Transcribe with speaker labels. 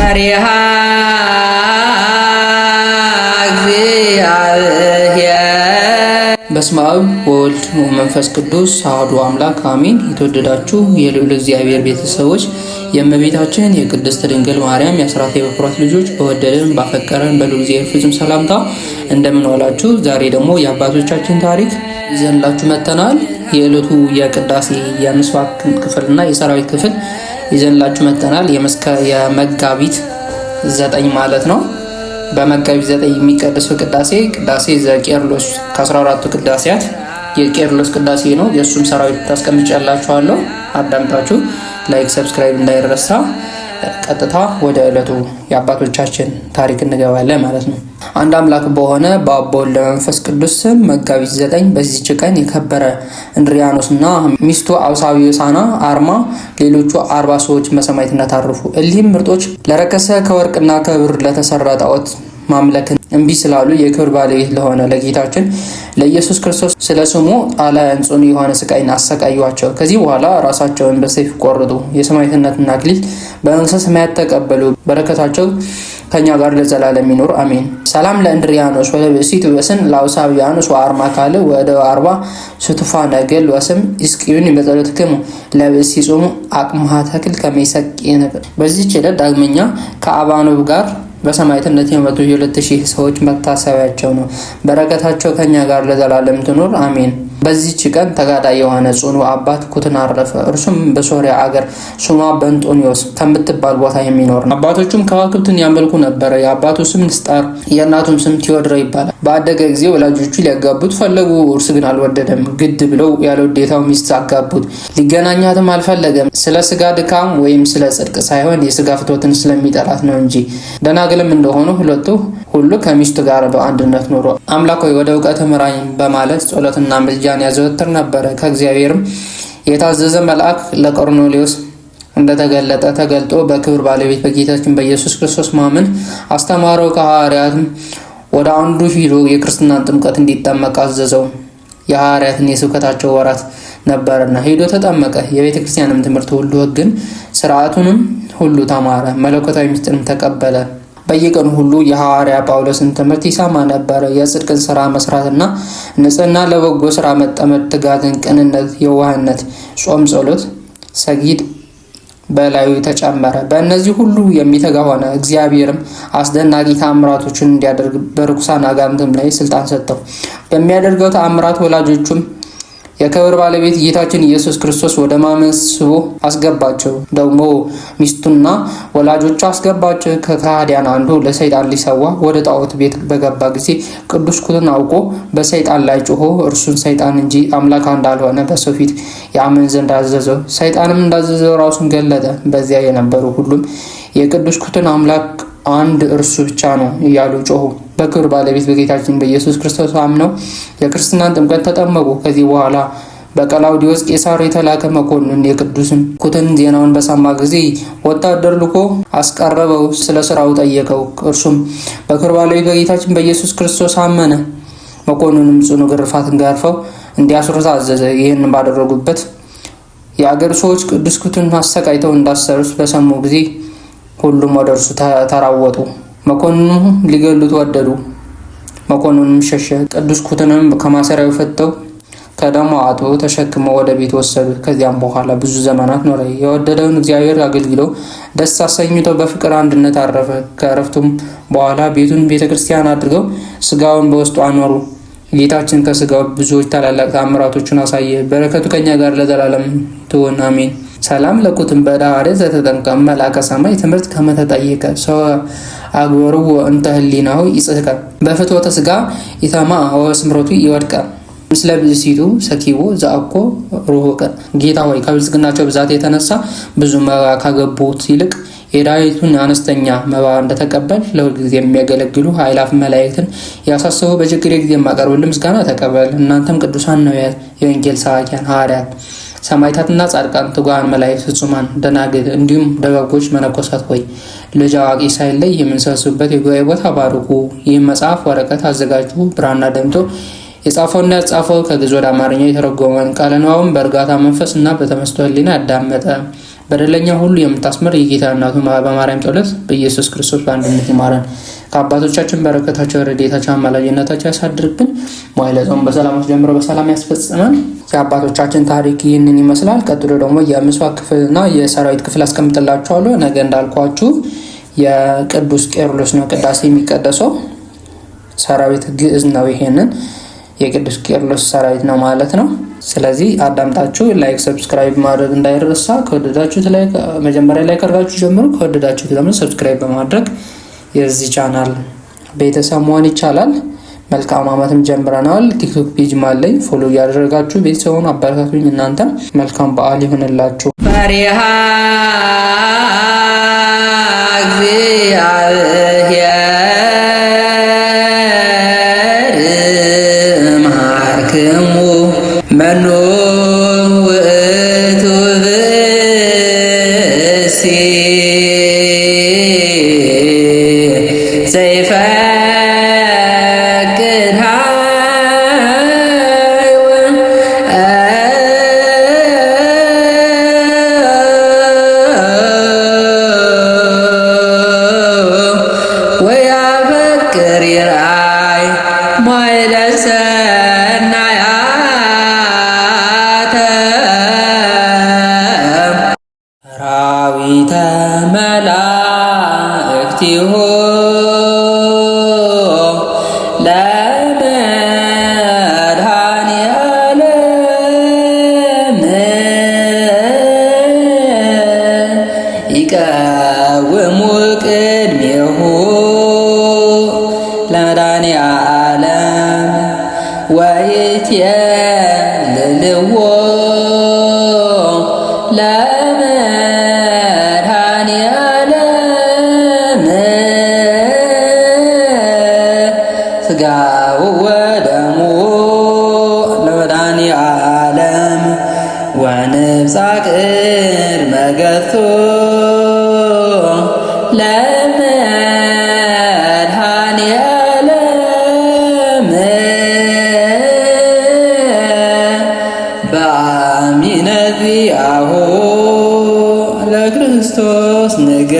Speaker 1: ፈሪሃ እግዚአብሔር። በስመ አብ ወወልድ ወመንፈስ ቅዱስ አሐዱ አምላክ አሜን። የተወደዳችሁ የልዑል እግዚአብሔር ቤተሰቦች የእመቤታችን የቅድስት ድንግል ማርያም የአስራት የበኩራት ልጆች በወደደን ባፈቀረን በልዑል እግዚአብሔር ፍጹም ሰላምታ እንደምን ዋላችሁ? ዛሬ ደግሞ የአባቶቻችን ታሪክ ይዘንላችሁ መጥተናል። የዕለቱ የቅዳሴ የምስዋክ ክፍልና የሰራዊት ክፍል ይዘንላችሁ መጥተናል። የመጋቢት 9 ማለት ነው። በመጋቢት 9 የሚቀደሰው ቅዳሴ ዘቄርሎስ ከ14ቱ ቅዳሴያት የቄርሎስ ቅዳሴ ነው። የእሱም ሰራዊት ታስቀምጫላችኋለሁ። አዳምጣችሁ ላይክ፣ ሰብስክራይብ እንዳይረሳ። ቀጥታ ወደ ዕለቱ የአባቶቻችን ታሪክ እንገባለን ማለት ነው። አንድ አምላክ በሆነ በአብ ወልድ መንፈስ ቅዱስ ስም መጋቢት 9 በዚህች ቀን የከበረ እንድሪያኖስና ሚስቱ አውሳብዮሳና አርማ ሌሎቹ 40 ሰዎች በሰማዕትነት አረፉ። እሊህም ምርጦች ለረከሰ ከወርቅና ከብር ለተሰራ ጣዖት ማምለክን እምቢ ስላሉ የክብር ባለቤት ለሆነ ለጌታችን ለኢየሱስ ክርስቶስ ስለ ስሙ ጣላያን ጽኑ የሆነ ስቃይን አሰቃዩአቸው። ከዚህ በኋላ ራሳቸውን በሰይፍ ቆረጡ። የሰማዕትነትን አክሊል በመንግሥተ ሰማያት ተቀበሉ። በረከታቸው ከኛ ጋር ለዘላለም ይኖር አሜን። ሰላም ለእንድሪያኖስ ወለብእሲት ወስን ለአውሳብያኖስ ወአርማ ካል ወደ 40 ስቱፋ ነገል ወስም ይስቅዩን በጸሎትክሙ ለብእሲ ጾሙ አቅምሃ ተክል ከመይሰቅየ ነበር። በዚህች ዕለት ዳግመኛ ከአባኖብ ጋር በሰማዕትነት የሞቱ 2000 ሰዎች መታሰቢያቸው ነው። በረከታቸው ከኛ ጋር ለዘላለም ትኖር አሜን። በዚህች ቀን ተጋዳይ የሆነ ጽኑ አባት ኩትን አረፈ። እርሱም በሶሪያ አገር ስሟ በንጦኒዮስ ከምትባል ቦታ የሚኖር ነው። አባቶቹም ከዋክብትን ያመልኩ ነበረ። የአባቱ ስም ንስጣር፣ የእናቱም ስም ቴዎድራ ይባላል። በአደገ ጊዜ ወላጆቹ ሊያጋቡት ፈለጉ። እርሱ ግን አልወደደም። ግድ ብለው ያለ ውዴታው ሚስት አጋቡት። ሊገናኛትም አልፈለገም። ስለ ስጋ ድካም ወይም ስለ ጽድቅ ሳይሆን የስጋ ፍትወትን ስለሚጠላት ነው እንጂ። ደናግልም እንደሆኑ ሁሉ ከሚስቱ ጋር በአንድነት ኖሮ አምላክ ሆይ ወደ እውቀት ምራኝ በማለት ጸሎትና ምልጃን ያዘወትር ነበረ። ከእግዚአብሔርም የታዘዘ መልአክ ለቆርኔሌዎስ እንደተገለጠ ተገልጦ በክብር ባለቤት በጌታችን በኢየሱስ ክርስቶስ ማመን አስተማረው። ከሐዋርያትም ወደ አንዱ ሂዶ የክርስትናን ጥምቀት እንዲጠመቅ አዘዘው። የሐዋርያትን የስብከታቸው ወራት ነበርና ሄዶ ተጠመቀ። የቤተ ክርስቲያንም ትምህርት ሁሉ ሕግን ስርዓቱንም ሁሉ ተማረ። መለኮታዊ ምስጢርም ተቀበለ። በየቀኑ ሁሉ የሐዋርያ ጳውሎስን ትምህርት ይሰማ ነበረ። የጽድቅን ስራ መስራትና ንጽህና፣ ለበጎ ስራ መጠመድ፣ ትጋትን፣ ቅንነት፣ የዋህነት፣ ጾም፣ ጸሎት፣ ሰጊድ በላዩ ተጨመረ። በእነዚህ ሁሉ የሚተጋ ሆነ። እግዚአብሔርም አስደናቂ ተአምራቶችን እንዲያደርግ በርኩሳን አጋንንትም ላይ ስልጣን ሰጠው። በሚያደርገው ተአምራት ወላጆቹም የክብር ባለቤት ጌታችን ኢየሱስ ክርስቶስ ወደ ማመን ስቦ አስገባቸው። ደግሞ ሚስቱና ወላጆቹ አስገባቸው። ከካህዲያን አንዱ ለሰይጣን ሊሰዋ ወደ ጣዖት ቤት በገባ ጊዜ ቅዱስ ኩትን አውቆ በሰይጣን ላይ ጮሆ እርሱን ሰይጣን እንጂ አምላክ እንዳልሆነ በሰው ፊት ያምን ዘንድ አዘዘው። ሰይጣንም እንዳዘዘው ራሱን ገለጠ። በዚያ የነበሩ ሁሉም የቅዱስ ኩትን አምላክ አንድ እርሱ ብቻ ነው እያሉ ጮሁ። በክብር ባለቤት በጌታችን በኢየሱስ ክርስቶስ አምነው የክርስትናን ጥምቀት ተጠመቁ። ከዚህ በኋላ በቀላውዲዮስ ቄሳር የተላከ መኮንን የቅዱስን ኩትን ዜናውን በሰማ ጊዜ ወታደር ልኮ አስቀረበው። ስለ ስራው ጠየቀው። እርሱም በክብር ባለቤት በጌታችን በኢየሱስ ክርስቶስ አመነ። መኮንኑም ጽኑ ግርፋትን ገርፈው እንዲያስሩት አዘዘ። ይህን ባደረጉበት የአገር ሰዎች ቅዱስ ኩትን አሰቃይተው እንዳሰሩት በሰሙ ጊዜ ሁሉም ወደ እርሱ ተራወጡ። መኮንኑ ሊገሉት ወደዱ። መኮንኑም ሸሸ። ቅዱስ ኩትንም ከማሰሪያው ፈተው ከደሙ አጥበው ተሸክመው ወደ ቤት ወሰዱት። ከዚያም በኋላ ብዙ ዘመናት ኖረ። የወደደውን እግዚአብሔር አገልግለው ደስ አሰኝተው በፍቅር አንድነት አረፈ። ከእረፍቱም በኋላ ቤቱን ቤተክርስቲያን አድርገው ስጋውን በውስጡ አኖሩ። ጌታችን ከስጋው ብዙዎች ታላላቅ ተአምራቶችን አሳየ። በረከቱ ከኛ ጋር ለዘላለም ትሁን አሜን። ሰላም ለኩትም በዳሬ ዘተጠንቀ መልአከ ሰማይ ትምህርት ከመተጠየቀ ሰው አግበሩ እንተ ህሊናሁ ይጽሕቀ በፍትወተ ስጋ ይተማ ወስምረቱ ይወድቀ ምስለ ብእሲቱ ሰኪቦ ዘአኮ ሩሁቀ። ጌታ ሆይ ከብልጽግናቸው ብዛት የተነሳ ብዙ መባ ካገቡት ይልቅ የዳዊቱን አነስተኛ መባ እንደተቀበል ለሁልጊዜ የሚያገለግሉ ኃይላፍ መላእክትን ያሳሰቡ በችግር ጊዜ የማቀርብልህ ምስጋና ተቀበል። እናንተም ቅዱሳን ነቢያት፣ የወንጌል ሰባኪያን ሐዋርያት፣ ሰማዕታትና ጻድቃን፣ ትጉሃን መላእክት፣ ፍጹማን ደናግል እንዲሁም ደጋጎች መነኮሳት ሆይ ልጅ አዋቂ ሳይለይ የምንሰበስብበት የጉባኤ ቦታ ባርኩ። ይህ መጽሐፍ ወረቀት አዘጋጁ፣ ብራና ደምጦ የጻፈውና ያጻፈው ከግዕዝ ወደ አማርኛ የተረጎመን ቃለ ንባቡን በእርጋታ መንፈስ እና በተመስጦ ሕሊና ያዳመጠ በደለኛ ሁሉ የምታስምር የጌታ እናቱ በማርያም ጸሎት በኢየሱስ ክርስቶስ በአንድነት ይማረን። ከአባቶቻችን በረከታቸው፣ ረድኤታቸው፣ አማላጅነታቸው ያሳድርብን። መዋዕለ ጾም በሰላም ጀምሮ በሰላም ያስፈጽመን። የአባቶቻችን ታሪክ ይህንን ይመስላል። ቀጥሎ ደግሞ የምስዋዕ ክፍልና የሰራዊት ክፍል አስቀምጥላችኋለሁ። ነገ እንዳልኳችሁ የቅዱስ ቄርሎስ ነው ቅዳሴ የሚቀደሰው። ሰራዊት ግዕዝ ነው። ይሄንን የቅዱስ ቄርሎስ ሰራዊት ነው ማለት ነው። ስለዚህ አዳምጣችሁ ላይክ፣ ሰብስክራይብ ማድረግ እንዳይረሳ። ከወደዳችሁት ላይ መጀመሪያ ላይ ካርጋችሁ ጀምሩ። ከወደዳችሁት ደግሞ ሰብስክራይብ በማድረግ የዚህ ቻናል ቤተሰብ መሆን ይቻላል። መልካም ዓመትም ጀምረናል። ቲክቶክ ፔጅ ማለኝ ፎሎ እያደረጋችሁ ቤተሰቡን አበረታቱኝ። እናንተም መልካም በዓል ይሁንላችሁ። ፈሪሃ መኑ ውእቱ ብእሲ ዘይፈቅድ ኃይወ ወያፈቅር ይርአይ መዋዕለ ሰናያት ሰራዊተ መላእክቲሁ ለመድኃኔዓለም ይቀውሙ ቅድሜሁ ለመድኃኔዓለም ወይትየልልዎ ለመድኃኔዓለም ሥጋው ወደሙ ለመድኃኔዓለም ወንብጻ ቅድመ ገጹ ለመድኃኔዓለም በአሚነ ዚአሁ ለክርስቶስ ንገ